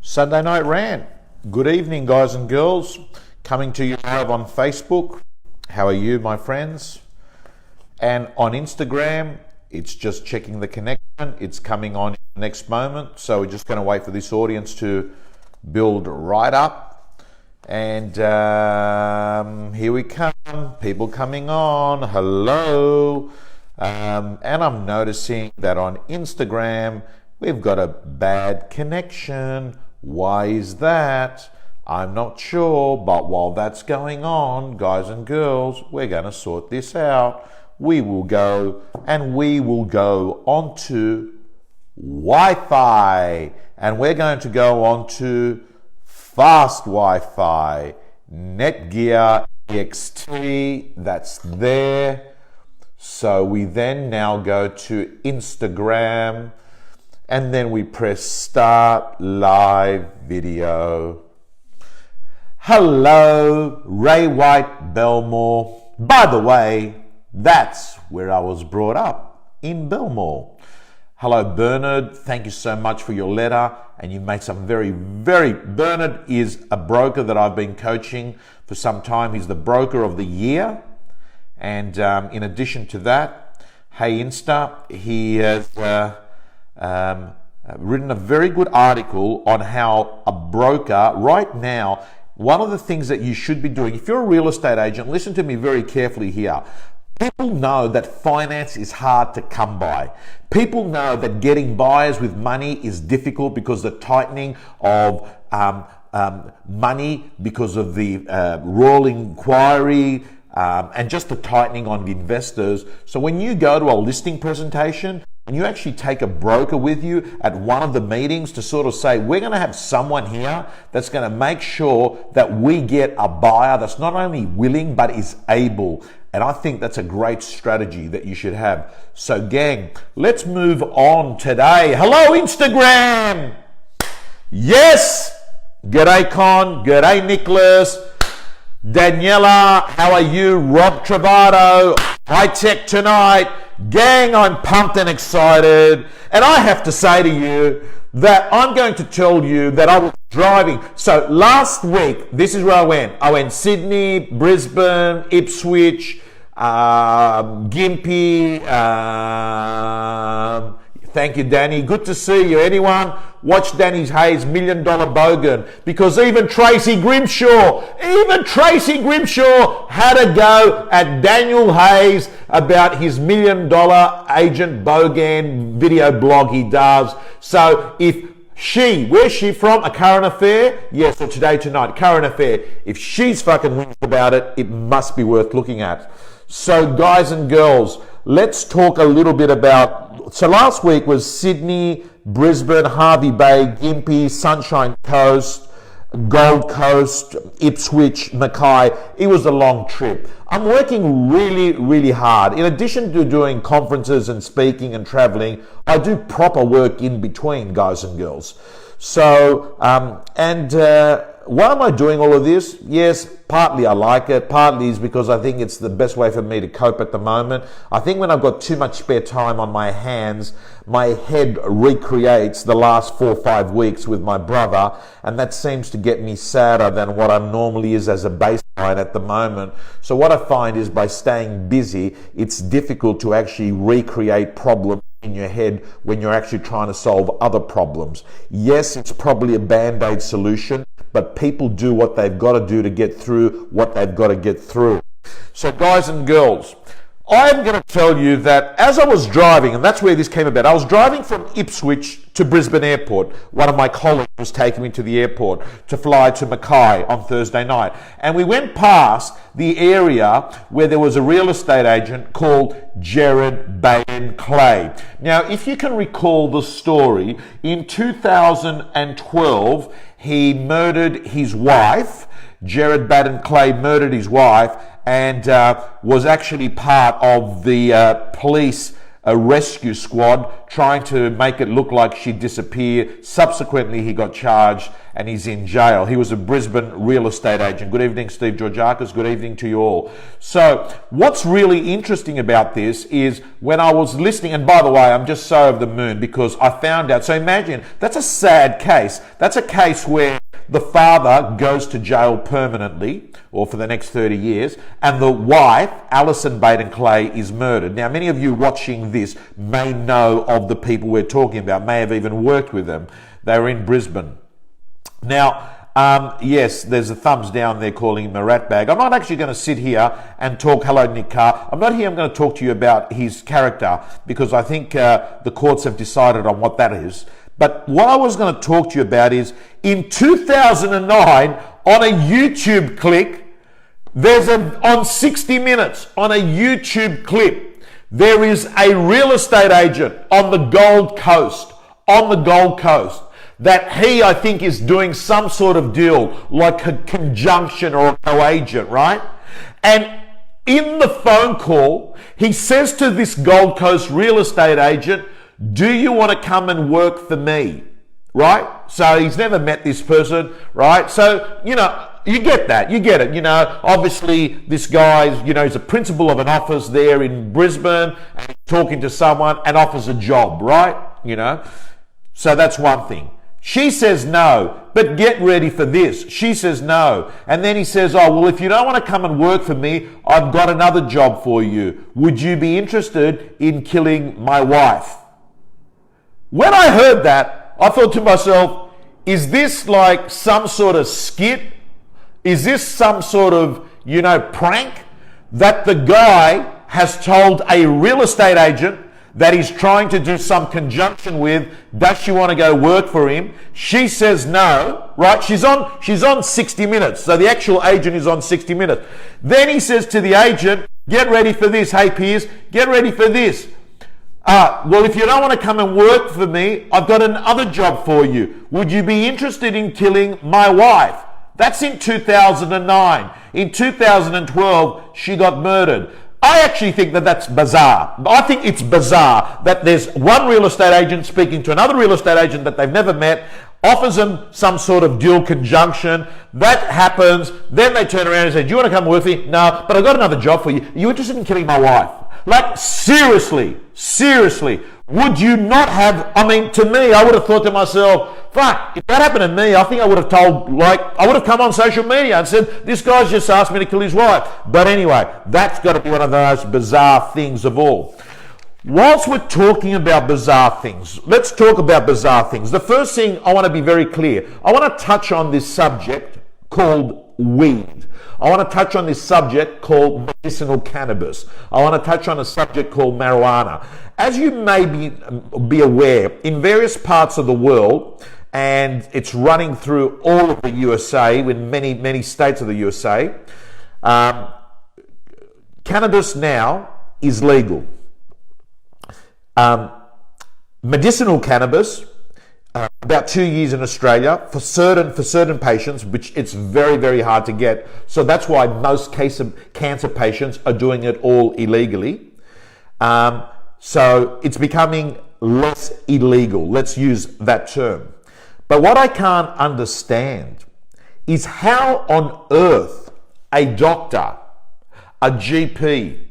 Sunday Night Rant. Good evening, guys and girls. Coming to you live on Facebook. How are you, my friends? And on Instagram, it's just checking the connection. It's coming on in the next moment. So we're just going to wait for this audience to build right up. And here we come. People coming on. Hello. And I'm noticing that on Instagram, we've got a bad connection. Why is that? I'm not sure, but while that's going on, guys and girls, we're going to sort this out. We will go onto Wi-Fi, and we're going to go onto fast Wi-Fi, Netgear XT, that's there. So we then now go to Instagram, and then we press start live video. Hello, Ray White Belmore. By the way, that's where I was brought up, in Belmore. Hello, Bernard. Thank you so much for your letter. And you made some Bernard is a broker that I've been coaching for some time. He's the broker of the year. And in addition to that, hey Insta, he has written a very good article on how a broker right now, one of the things that you should be doing, if you're a real estate agent, listen to me very carefully here. People know that finance is hard to come by. People know that getting buyers with money is difficult because the tightening of money because of the royal inquiry, and just the tightening on the investors. So when you go to a listing presentation and you actually take a broker with you at one of the meetings to sort of say, we're going to have someone here that's going to make sure that we get a buyer that's not only willing but is able. And I think that's a great strategy that you should have. So gang, let's move on today. Hello, Instagram. Yes. G'day, Con. G'day, Nicholas. Daniela, how are you? Rob Travato, High Tech Tonight. Gang, I'm pumped and excited. And I have to say to you that I'm going to tell you that I was driving. So last week, this is where I went. I went Sydney, Brisbane, Ipswich, Gympie. Thank you, Danny. Good to see you. Anyone? Watch Danny Hayes' $1 Million Bogan, because even Tracy Grimshaw had a go at Daniel Hayes about his $1 Million Agent Bogan video blog he does. So if where's she from? A Current Affair? Yes, or Today Tonight, Current Affair. If she's fucking whinging about it, it must be worth looking at. So guys and girls, let's talk a little bit about, so last week was Sydney, Brisbane, Hervey Bay, Gympie, Sunshine Coast, Gold Coast, Ipswich, Mackay. It was a long trip. I'm working really hard. In addition to doing conferences and speaking and traveling, I do proper work in between, guys and girls. So, why am I doing all of this? Yes, partly I like it. Partly is because I think it's the best way for me to cope at the moment. I think when I've got too much spare time on my hands, my head recreates the last 4 or 5 weeks with my brother, and that seems to get me sadder than what I normally is as a baseline at the moment. So what I find is by staying busy, it's difficult to actually recreate problems in your head when you're actually trying to solve other problems. Yes, it's probably a band-aid solution, but people do what they've got to do to get through what they've got to get through. So guys and girls, I'm going to tell you that as I was driving, and that's where this came about, I was driving from Ipswich to Brisbane Airport. One of my colleagues was taking me to the airport to fly to Mackay on Thursday night. And we went past the area where there was a real estate agent called Jared Baden Clay. Now, if you can recall the story, in 2012, he murdered his wife. Jared Baden Clay murdered his wife and was actually part of the police a rescue squad trying to make it look like she disappeared. Subsequently, he got charged and he's in jail. He was a Brisbane real estate agent. Good evening, Steve Georgiakis. Good evening to you all. So what's really interesting about this is when I was listening, and by the way, I'm just so over the moon because I found out. So imagine, that's a sad case. That's a case where the father goes to jail permanently or for the next 30 years, and the wife, Alison Baden-Clay, is murdered. Now, many of you watching this may know of the people we're talking about, may have even worked with them. They were in Brisbane. Now, yes, there's a thumbs down there calling him a ratbag. I'm not actually going to sit here and talk, hello Nick Carr. I'm not here, I'm going to talk to you about his character because I think the courts have decided on what that is. But what I was going to talk to you about is in 2009 on a YouTube clip, on 60 Minutes, on a YouTube clip, there is a real estate agent on the Gold Coast, that he, I think, is doing some sort of deal, like a conjunction or a co-agent, right? And in the phone call, he says to this Gold Coast real estate agent, do you want to come and work for me? Right? So he's never met this person, right? So, you know, you get that, you get it. You know, obviously this guy's, you know, he's a principal of an office there in Brisbane and he's talking to someone and offers a job, right? You know, so that's one thing. She says no, but get ready for this. She says no. And then he says, oh, well, if you don't want to come and work for me, I've got another job for you. Would you be interested in killing my wife? When I heard that, I thought to myself, is this like some sort of skit? Is this some sort of, you know, prank that the guy has told a real estate agent that he's trying to do some conjunction with? Does she want to go work for him? She says no, right? She's on 60 Minutes. So the actual agent is on 60 Minutes. Then he says to the agent, get ready for this. Hey, Piers, get ready for this. Well, if you don't want to come and work for me, I've got another job for you. Would you be interested in killing my wife? That's in 2009. In 2012, she got murdered. I actually think that that's bizarre. I think it's bizarre that there's one real estate agent speaking to another real estate agent that they've never met, offers them some sort of deal conjunction. That happens. Then they turn around and say, do you want to come with me? No, but I've got another job for you. Are you interested in killing my wife? Like, seriously, would you not have, I mean, to me, I would have thought to myself, fuck, if that happened to me, I think I would have I would have come on social media and said, this guy's just asked me to kill his wife. But anyway, that's got to be one of the most bizarre things of all. Whilst we're talking about bizarre things, let's talk about bizarre things. The first thing I want to be very clear, I want to touch on this subject called weed. I want to touch on this subject called medicinal cannabis. I want to touch on a subject called marijuana. As you may be aware, in various parts of the world, and it's running through all of the USA, in many states of the USA, cannabis now is legal. Medicinal cannabis, about 2 years in Australia for certain patients, which it's very, very hard to get. So that's why most cancer patients are doing it all illegally. So it's becoming less illegal. Let's use that term. But what I can't understand is how on earth a doctor, a GP,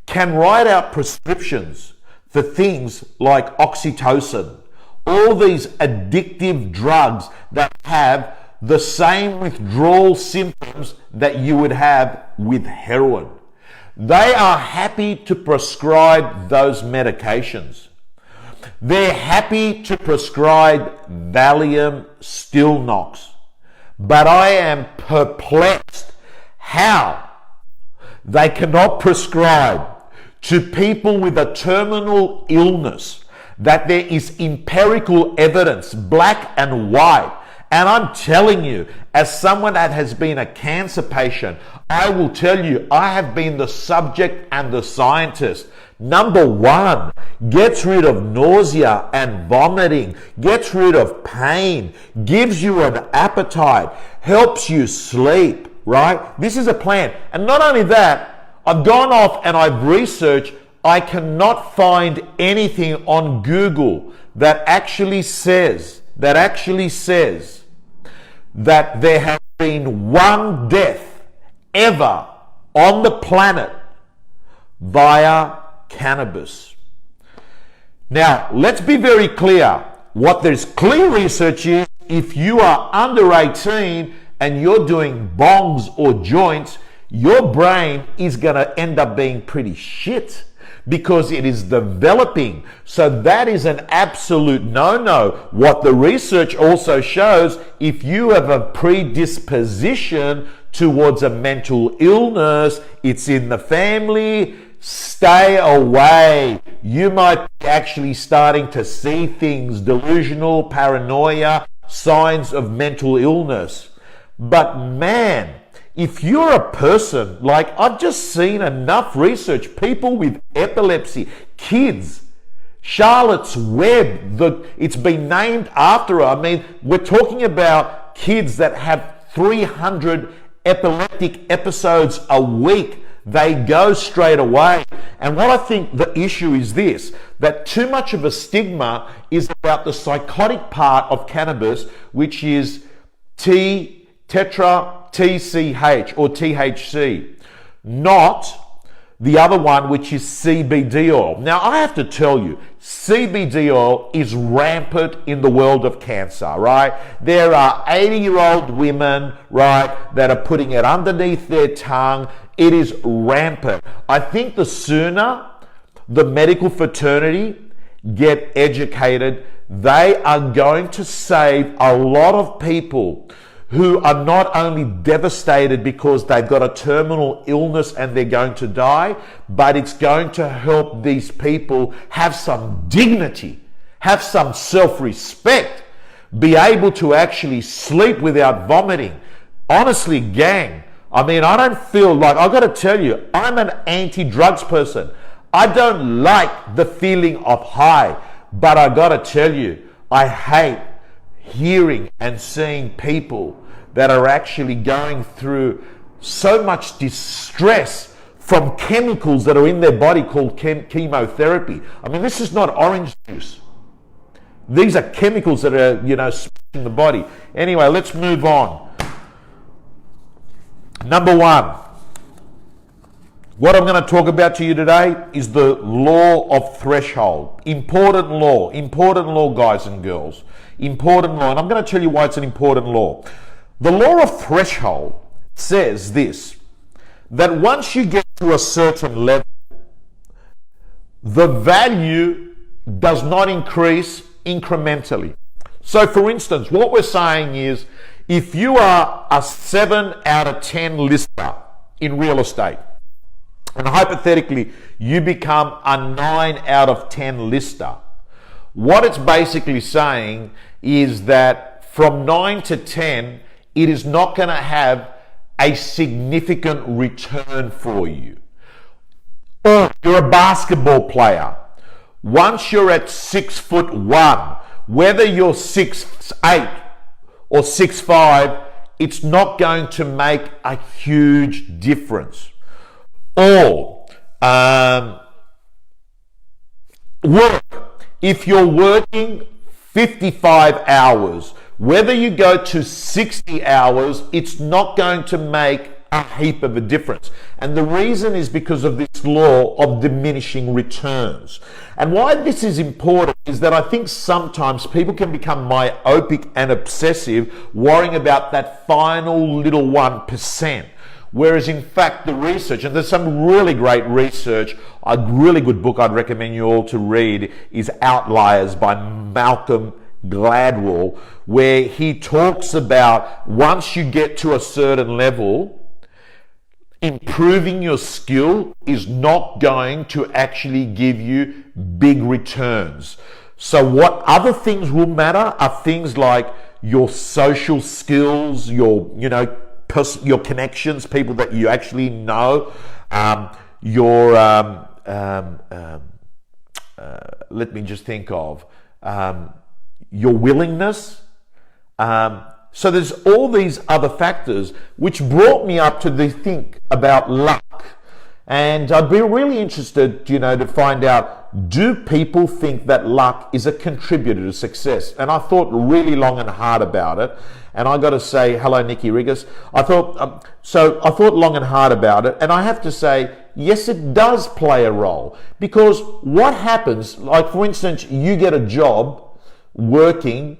can write out prescriptions for things like oxytocin, all these addictive drugs that have the same withdrawal symptoms that you would have with heroin. They are happy to prescribe those medications. They're happy to prescribe Valium, Stilnox. But I am perplexed how they cannot prescribe to people with a terminal illness that there is empirical evidence, black and white. And I'm telling you, as someone that has been a cancer patient, I will tell you, I have been the subject and the scientist. Number one, gets rid of nausea and vomiting, gets rid of pain, gives you an appetite, helps you sleep, right? This is a plan. And not only that, I've gone off and I've researched I cannot find anything on Google that actually says that there has been one death ever on the planet via cannabis. Now, let's be very clear. What there's clear research is, if you are under 18 and you're doing bongs or joints, your brain is going to end up being pretty shit because it is developing. So that is an absolute no-no. What the research also shows, if you have a predisposition towards a mental illness, it's in the family, stay away. You might be actually starting to see things, delusional, paranoia, signs of mental illness. But man, if you're a person, like I've just seen enough research, people with epilepsy, kids, Charlotte's Web, it's been named after her. I mean, we're talking about kids that have 300 epileptic episodes a week. They go straight away. And what I think the issue is this, that too much of a stigma is about the psychotic part of cannabis, which is tetra TCH or THC, not the other one, which is CBD oil. Now, I have to tell you, CBD oil is rampant in the world of cancer, right? There are 80-year-old women, right, that are putting it underneath their tongue. It is rampant. I think the sooner the medical fraternity get educated, they are going to save a lot of people who are not only devastated because they've got a terminal illness and they're going to die, but it's going to help these people have some dignity, have some self-respect, be able to actually sleep without vomiting. Honestly, gang, I mean, I don't feel like, I've got to tell you, I'm an anti-drugs person. I don't like the feeling of high, but I got to tell you, I hate hearing and seeing people that are actually going through so much distress from chemicals that are in their body called chemotherapy. I mean, this is not orange juice. These are chemicals that are, smashing the body. Anyway, let's move on. Number one, what I'm going to talk about to you today is the law of threshold. Important law, guys and girls. Important law, and I'm going to tell you why it's an important law. The law of threshold says this, that once you get to a certain level, the value does not increase incrementally. So for instance, what we're saying is, if you are a 7 out of 10 lister in real estate, and hypothetically you become a 9 out of 10 lister, what it's basically saying is that from 9 to 10, it is not going to have a significant return for you. Or you're a basketball player. Once you're at 6'1", whether you're 6'8" or 6'5", it's not going to make a huge difference. Or work. If you're working 55 hours, whether you go to 60 hours, it's not going to make a heap of a difference. And the reason is because of this law of diminishing returns. And why this is important is that I think sometimes people can become myopic and obsessive, worrying about that final little 1%. Whereas in fact the research, and there's some really great research, a really good book I'd recommend you all to read is Outliers by Malcolm Gladwell, where he talks about once you get to a certain level, improving your skill is not going to actually give you big returns. So what other things will matter are things like your social skills, your connections, people that you actually know, let me just think of, your willingness. So there's all these other factors which brought me up to think about luck. And I'd be really interested, to find out, do people think that luck is a contributor to success? And I thought really long and hard about it. And I got to say, hello, Nikki Riggers. I thought long and hard about it. And I have to say, yes, it does play a role. Because what happens, like for instance, you get a job working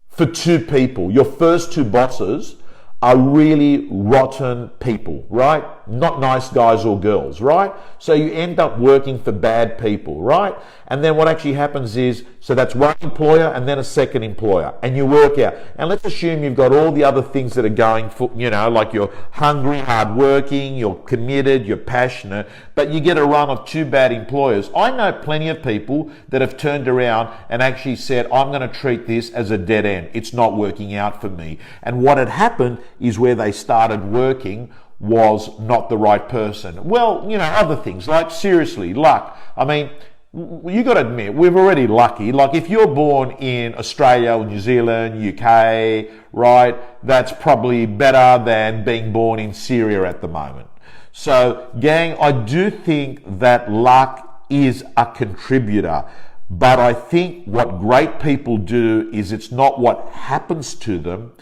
for two people. Your first two bosses are really rotten people, right? Not nice guys or girls, right? So you end up working for bad people, right? And then what actually happens is, so that's one employer and then a second employer, and you work out. And let's assume you've got all the other things that are going for, like you're hungry, hardworking, you're committed, you're passionate, but you get a run of two bad employers. I know plenty of people that have turned around and actually said, I'm going to treat this as a dead end. It's not working out for me. And what had happened is where they started working was not the right person. Well, other things, like seriously, luck. I mean, you got to admit, we're already lucky. Like if you're born in Australia or New Zealand, UK, right, that's probably better than being born in Syria at the moment. So, gang, I do think that luck is a contributor. But I think what great people do is it's not what happens to them,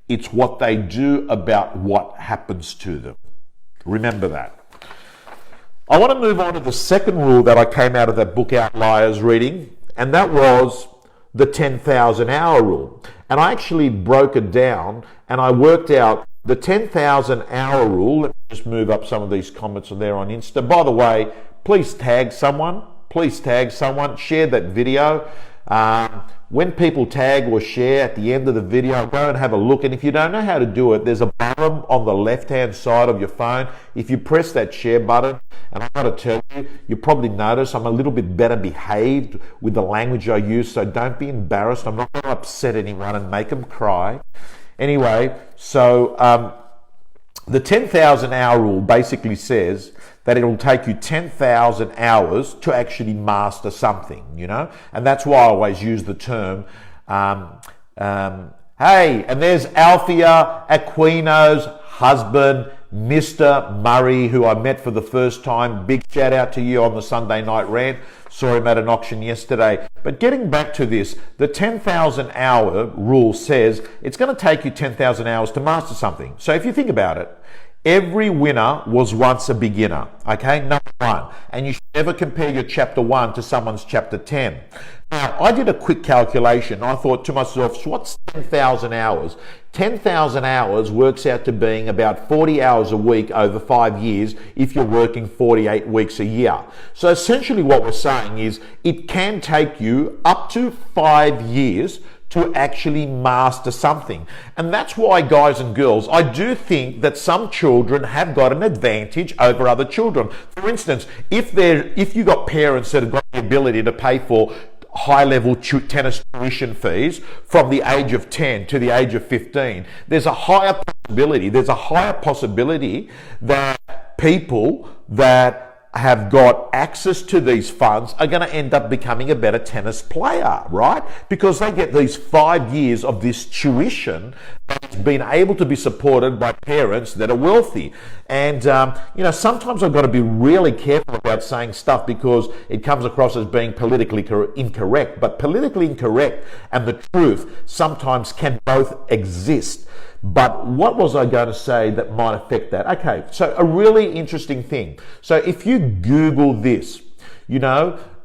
it's what they do about what happens to them. Remember that. I want to move on to the second rule that I came out of that book Outliers reading, and that was the 10,000 hour rule. And I actually broke it down and I worked out the 10,000 hour rule. Let me just move up some of these comments there on Insta. By the way, please tag someone, share that video. When people tag or share at the end of the video, go and have a look. And if you don't know how to do it, there's a button on the left-hand side of your phone. If you press that share button, and I've got to tell you, you probably notice I'm a little bit better behaved with the language I use, so don't be embarrassed. I'm not going to upset anyone and make them cry. Anyway, so the 10,000 hour rule basically says that it will take you 10,000 hours to actually master something, and that's why I always use the term, hey, and there's Althea Aquino's husband, Mr. Murray, who I met for the first time. Big shout out to you on the Sunday night rant. Saw him at an auction yesterday. But getting back to this, the 10,000 hour rule says it's going to take you 10,000 hours to master something. So if you think about it, every winner was once a beginner, okay? Number one. And you should never compare your chapter 1 to someone's chapter 10. Now, I did a quick calculation. I thought to myself, so what's 10,000 hours? 10,000 hours works out to being about 40 hours a week over 5 years if you're working 48 weeks a year. So essentially what we're saying is it can take you up to 5 years to actually master something. And that's why, guys and girls, I do think that some children have got an advantage over other children. For instance, if you got parents that have got the ability to pay for high-level tennis tuition fees from the age of 10 to the age of 15, there's a higher possibility that people that have got access to these funds are going to end up becoming a better tennis player, right? Because they get these 5 years of this tuition that's been able to be supported by parents that are wealthy. And, sometimes I've got to be really careful about saying stuff because it comes across as being politically incorrect. But politically incorrect and the truth sometimes can both exist. But what was I going to say that might affect that? Okay, so a really interesting thing. So if you Google this,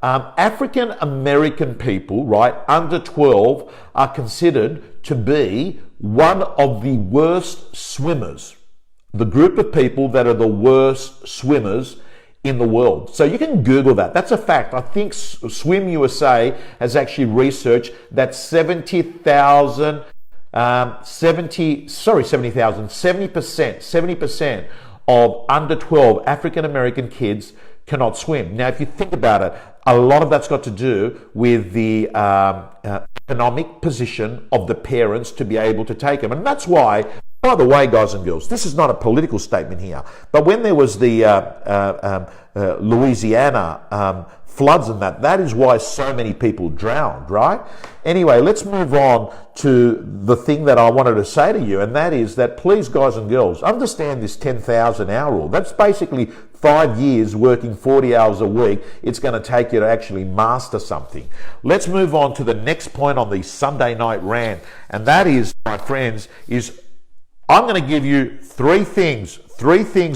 African American people, right, under 12 are considered to be one of the worst swimmers. The group of people that are the worst swimmers in the world. So you can Google that. That's a fact. I think Swim USA has actually researched that 70% of under 12 African American kids cannot swim. Now, if you think about it, a lot of that's got to do with the economic position of the parents to be able to take them. And that's why By the way, guys and girls, this is not a political statement here, but when there was the Louisiana floods and that is why so many people drowned, right? Anyway, let's move on to the thing that I wanted to say to you, and that is that please, guys and girls, understand this 10,000 hour rule. That's basically 5 years working 40 hours a week. It's going to take you to actually master something. Let's move on to the next point on the Sunday night rant, and that is, my friends, is I'm going to give you three things,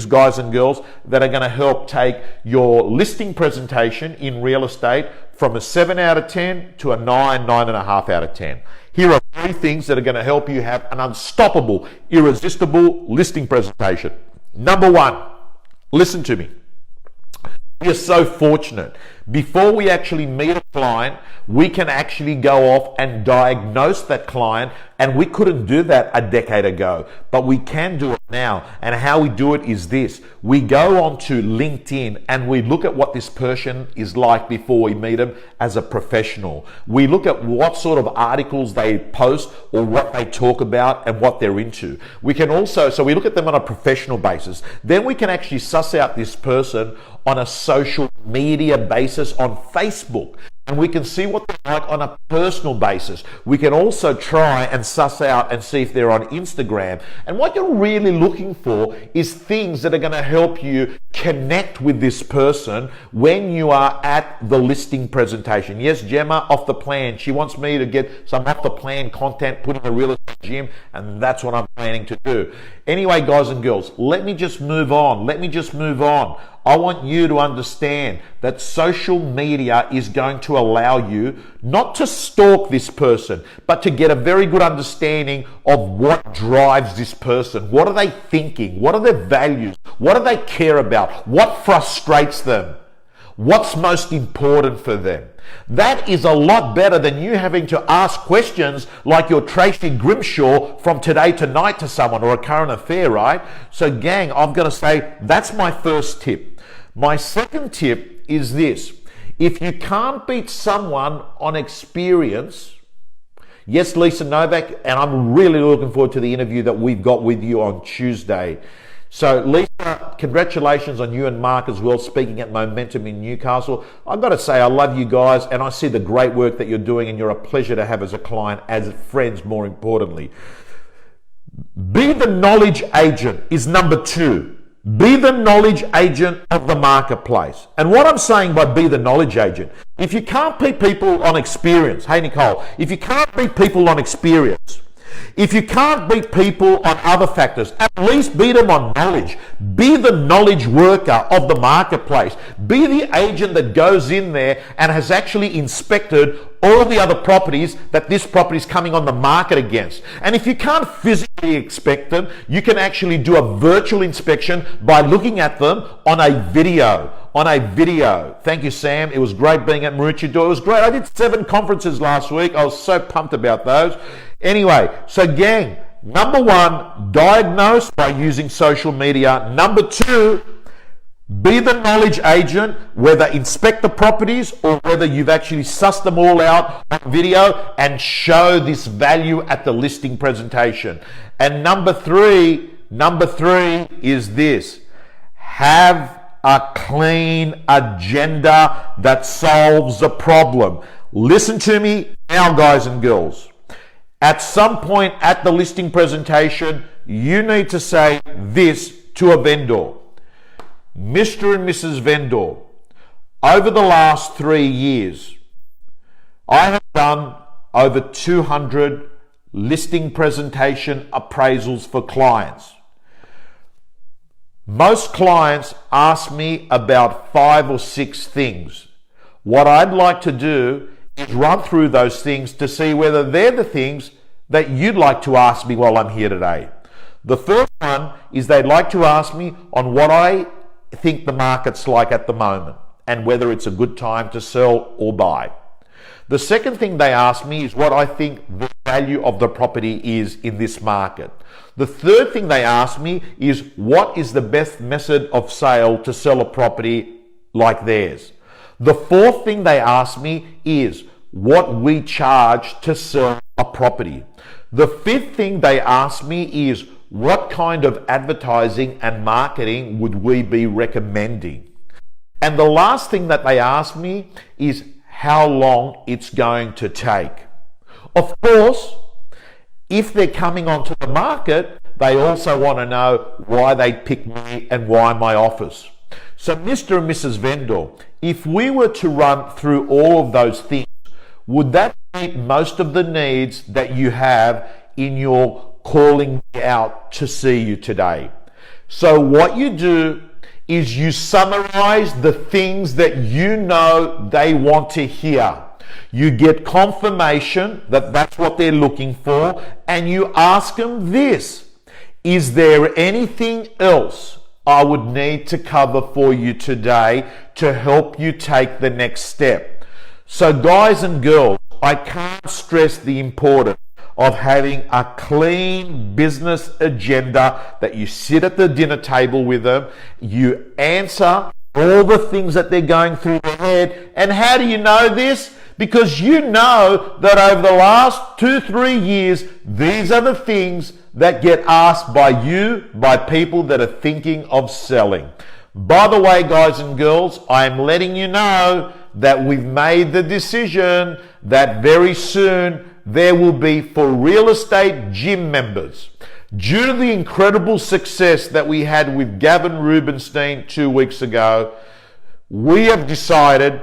guys and girls, that are going to help take your listing presentation in real estate from a 7 out of 10 to a 9.5 out of 10. Here are three things that are going to help you have an unstoppable, irresistible listing presentation. Number one, listen to me. We are so fortunate. Before we actually meet a client, we can actually go off and diagnose that client, and we couldn't do that a decade ago, but we can do it now. And how we do it is this. We go onto LinkedIn and we look at what this person is like before we meet them as a professional. We look at what sort of articles they post or what they talk about and what they're into. We can also, so we look at them on a professional basis. Then we can actually suss out this person on a social media basis on Facebook. And we can see what they're like on a personal basis. We can also try and suss out and see if they're on Instagram. And what you're really looking for is things that are going to help you connect with this person when you are at the listing presentation. Yes, Gemma, off the plan. She wants me to get some off the plan content put in the real estate gym, and that's what I'm planning to do. Anyway, guys and girls, let me just move on. I want you to understand that social media is going to allow you not to stalk this person, but to get a very good understanding of what drives this person. What are they thinking? What are their values? What do they care about? What frustrates them? What's most important for them? That is a lot better than you having to ask questions like you're Tracy Grimshaw from Today Tonight to someone or a current affair, right? So gang, I've got to say that's my first tip. My second tip is this. If you can't beat someone on experience, yes, Lisa Novak, and I'm really looking forward to the interview that we've got with you on Tuesday. So Lisa, congratulations on you and Mark as well, speaking at Momentum in Newcastle. I've got to say I love you guys, and I see the great work that you're doing, and you're a pleasure to have as a client, as friends more importantly. Be the knowledge agent is number two. Be the knowledge agent of the marketplace. And what I'm saying by be the knowledge agent, if you can't beat people on experience, hey Nicole, if you can't beat people on experience, if you can't beat people on other factors, at least beat them on knowledge. Be the knowledge worker of the marketplace. Be the agent that goes in there and has actually inspected all the other properties that this property is coming on the market against. And if you can't physically inspect them, you can actually do a virtual inspection by looking at them on a video. Thank you, Sam. It was great being at Maroochydore. It was great. I did 7 conferences last week. I was so pumped about those. Anyway, so gang, number one, diagnose by using social media. Number two, be the knowledge agent, whether inspect the properties or whether you've actually sussed them all out on video and show this value at the listing presentation. And number three is this. Have a clean agenda that solves the problem. Listen to me now, guys and girls. At some point at the listing presentation, you need to say this to a vendor. Mr. and Mrs. Vendor, over the last 3 years, I have done over 200 listing presentation appraisals for clients. Most clients ask me about 5 or 6 things. What I'd like to do is run through those things to see whether they're the things that you'd like to ask me while I'm here today. The first one is they'd like to ask me on what I think the market's like at the moment and whether it's a good time to sell or buy. The second thing they ask me is what I think the value of the property is in this market. The third thing they ask me is what is the best method of sale to sell a property like theirs. The fourth thing they ask me is what we charge to sell a property. The fifth thing they ask me is what kind of advertising and marketing would we be recommending? And the last thing that they asked me is how long it's going to take. Of course, if they're coming onto the market, they also want to know why they picked me and why my offers. So Mr. and Mrs. Vendor, if we were to run through all of those things, would that meet most of the needs that you have in your calling me out to see you today? So what you do is you summarize the things that you know they want to hear. You get confirmation that that's what they're looking for, and you ask them this: is there anything else I would need to cover for you today to help you take the next step? So guys and girls, I can't stress the importance of having a clean business agenda that you sit at the dinner table with them, you answer all the things that they're going through their head. And how do you know this? Because you know that over the last 2-3 years, these are the things that get asked by you, by people that are thinking of selling. By the way, guys and girls, I'm letting you know that we've made the decision that very soon there will be for real estate gym members. Due to the incredible success that we had with Gavin Rubinstein 2 weeks ago, we have decided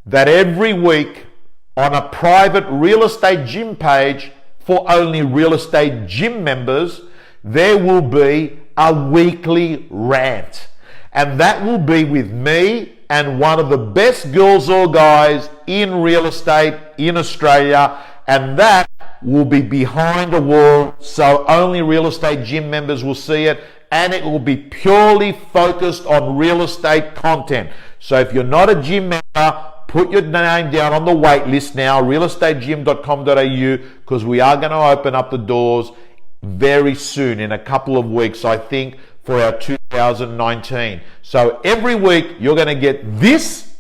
that every week on a private real estate gym page for only real estate gym members, there will be a weekly rant. And that will be with me and one of the best girls or guys in real estate in Australia. And that will be behind a wall, so only real estate gym members will see it, and it will be purely focused on real estate content. So if you're not a gym member, put your name down on the wait list now, realestategym.com.au, because we are going to open up the doors very soon, in a couple of weeks, I think, for our 2019. So every week you're going to get this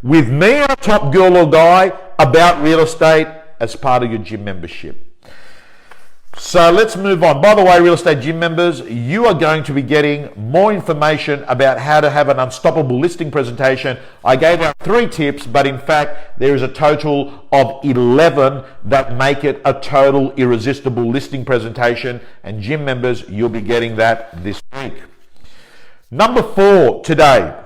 with me and a top girl or guy about real estate as part of your gym membership. So let's move on. By the way, real estate gym members, you are going to be getting more information about how to have an unstoppable listing presentation. I gave out 3 tips, but in fact, there is a total of 11 that make it a total irresistible listing presentation. And gym members, you'll be getting that this week. Number 4 today,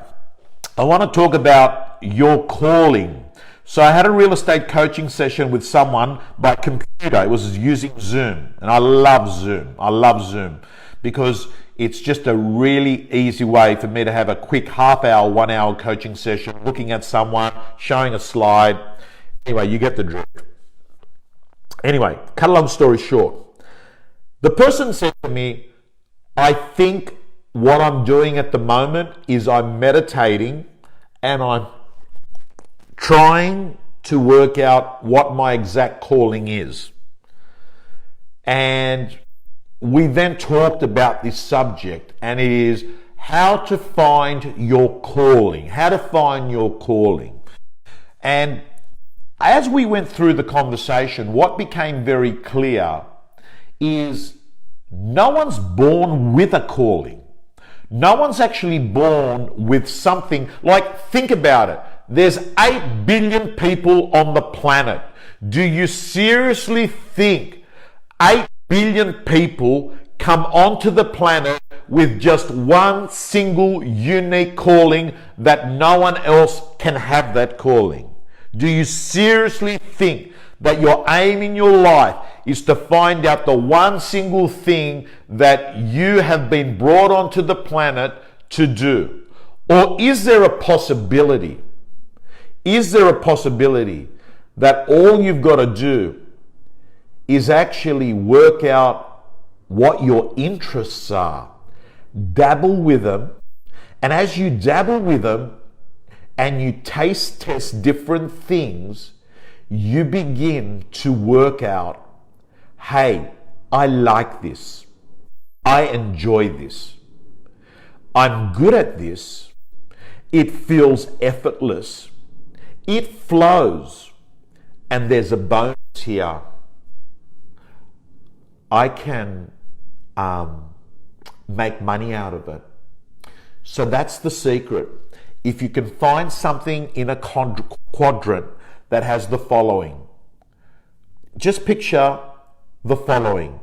I want to talk about your calling. So I had a real estate coaching session with someone by computer. It was using Zoom, and I love Zoom. I love Zoom because it's just a really easy way for me to have a quick half-hour, 1-hour coaching session, looking at someone, showing a slide. Anyway, you get the drift. Anyway, cut a long story short. The person said to me, I think what I'm doing at the moment is I'm meditating and I'm trying to work out what my exact calling is. And we then talked about this subject, and it is how to find your calling, how to find your calling. And as we went through the conversation, what became very clear is no one's born with a calling. No one's actually born with something. Like, think about it. There's 8 billion people on the planet. Do you seriously think 8 billion people come onto the planet with just one single unique calling that no one else can have that calling? Do you seriously think that your aim in your life is to find out the one single thing that you have been brought onto the planet to do? Or is there a possibility? Is there a possibility that all you've got to do is actually work out what your interests are, dabble with them, and as you dabble with them and you taste test different things, you begin to work out, hey, I like this. I enjoy this. I'm good at this. It feels effortless. It flows. And there's a bonus here. I can make money out of it. So that's the secret. If you can find something in a quadrant that has the following, just picture the following.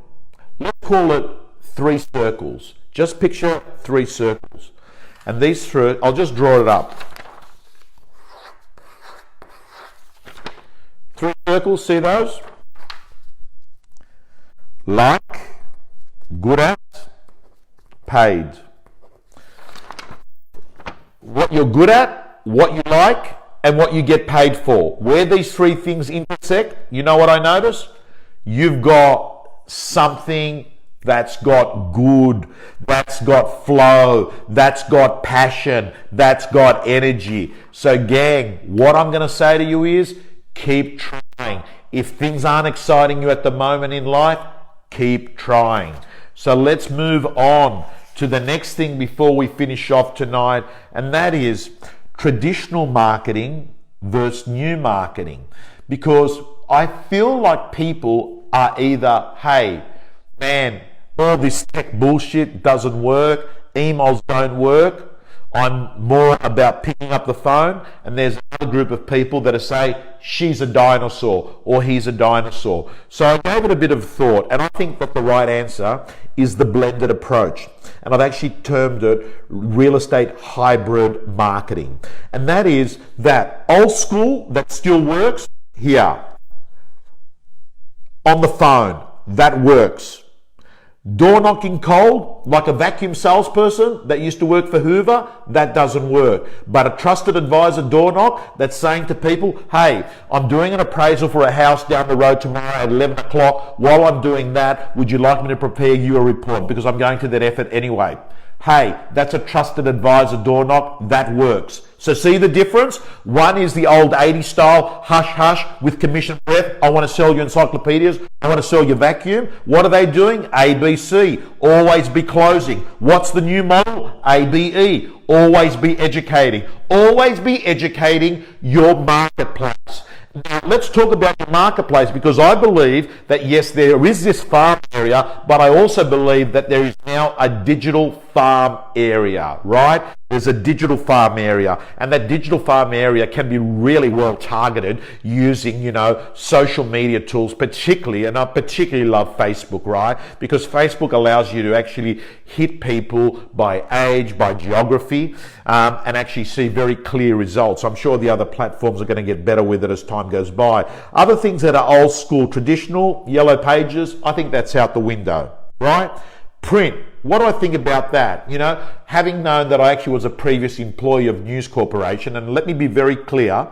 Let's call it 3 circles. Just picture 3 circles. And these 3, I'll just draw it up. 3 circles, see those? Like, good at, paid. What you're good at, what you like, and what you get paid for. Where these 3 things intersect, you know what I notice? You've got something that's got good, that's got flow, that's got passion, that's got energy. So gang, what I'm going to say to you is keep trying. If things aren't exciting you at the moment in life, keep trying. So let's move on to the next thing before we finish off tonight, and that is traditional marketing versus new marketing. Because I feel like people are either, hey, man, all this tech bullshit doesn't work, emails don't work, I'm more about picking up the phone, and there's another group of people that are saying, she's a dinosaur or he's a dinosaur. So I gave it a bit of thought, and I think that the right answer is the blended approach. And I've actually termed it real estate hybrid marketing. And that is that old school that still works here. On the phone, that works. Door knocking cold, like a vacuum salesperson that used to work for Hoover, that doesn't work. But a trusted advisor door knock that's saying to people, hey, I'm doing an appraisal for a house down the road tomorrow at 11 o'clock. While I'm doing that, would you like me to prepare you a report? Because I'm going to that effort anyway. Hey, that's a trusted advisor door knock, that works. So see the difference? One is the old 80s style, hush hush with commission breath. I want to sell you encyclopedias. I want to sell you vacuum. What are they doing? ABC. Always be closing. What's the new model? ABE. Always be educating. Always be educating your marketplace. Now, let's talk about the marketplace, because I believe that yes, there is this farm area, but I also believe that there is now a digital farm area, right? There's a digital farm area, and that digital farm area can be really well targeted using, social media tools, particularly, and I particularly love Facebook, right? Because Facebook allows you to actually hit people by age, by geography, and actually see very clear results. I'm sure the other platforms are going to get better with it as time goes by. Other things that are old school, traditional, yellow pages, I think that's out the window, right? Print. What do I think about that? Having known that I actually was a previous employee of News Corporation, and let me be very clear,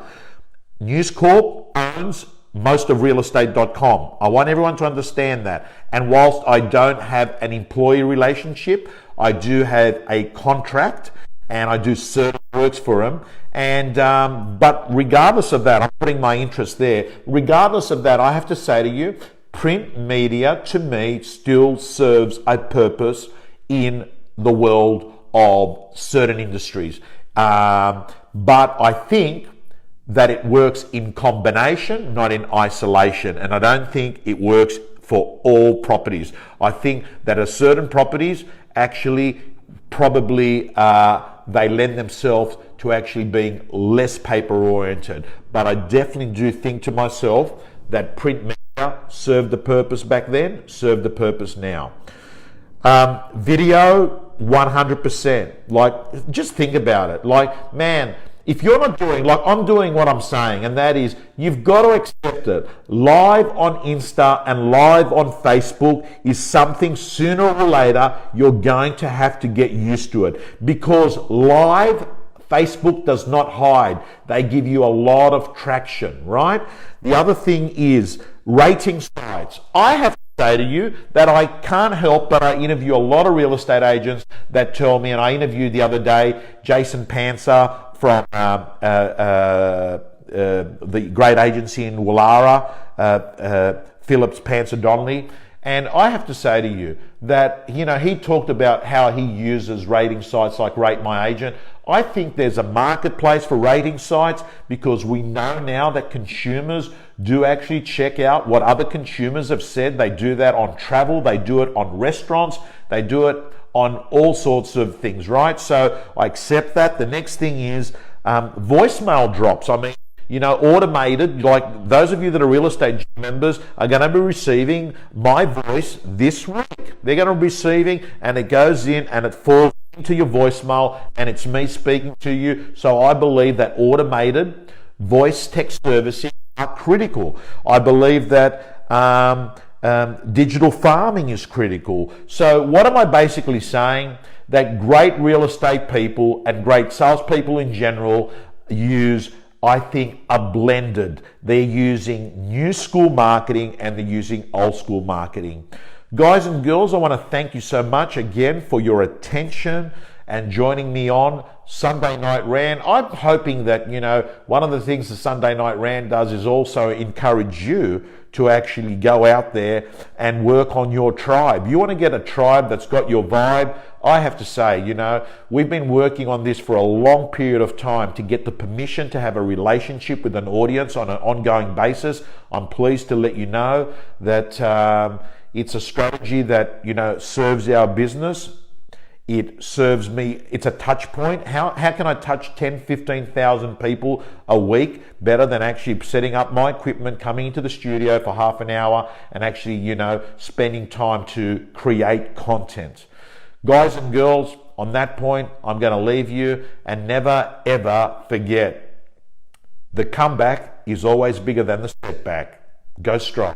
News Corp owns most of realestate.com. I want everyone to understand that. And whilst I don't have an employee relationship, I do have a contract and I do certain works for them. And but regardless of that, I'm putting my interest there. Regardless of that, I have to say to you, print media to me still serves a purpose in the world of certain industries. But I think that it works in combination, not in isolation. And I don't think it works for all properties. I think that certain properties actually probably they lend themselves to actually being less paper oriented. But I definitely do think to myself that print media served the purpose back then, served the purpose now. Video, 100%. Like, just think about it. Like, man, if you're not doing, like I'm doing what I'm saying, and that is, you've got to accept it. Live on Insta and live on Facebook is something sooner or later you're going to have to get used to it, because live Facebook does not hide. They give you a lot of traction, right? The other thing is rating sites. I have to say to you that I can't help but I interview a lot of real estate agents that tell me, and I interviewed the other day Jason Panzer from the great agency in Woollahra, Phillips Panzer Donnelly, And I have to say to you that, he talked about how he uses rating sites like Rate My Agent. I think there's a marketplace for rating sites because we know now that consumers do actually check out what other consumers have said. They do that on travel, they do it on restaurants, they do it on all sorts of things, right? So I accept that. The next thing is voicemail drops. I mean, automated, like those of you that are real estate members are going to be receiving my voice this week. They're going to be receiving, and it goes in and it falls into your voicemail, and it's me speaking to you. So I believe that automated voice text servicing are critical. I believe that digital farming is critical. So what am I basically saying? That great real estate people and great salespeople in general use, I think, a blended. They're using new school marketing and they're using old school marketing. Guys and girls, I want to thank you so much again for your attention and joining me on Sunday Night Rant. I'm hoping that, one of the things the Sunday Night Rant does is also encourage you to actually go out there and work on your tribe. You want to get a tribe that's got your vibe. I have to say, we've been working on this for a long period of time to get the permission to have a relationship with an audience on an ongoing basis. I'm pleased to let you know that it's a strategy that, serves our business. It serves me. It's a touch point. How can I touch 10, 15,000 people a week better than actually setting up my equipment, coming into the studio for half an hour and actually, spending time to create content. Guys and girls, on that point, I'm going to leave you, and never ever forget, the comeback is always bigger than the setback. Go strong.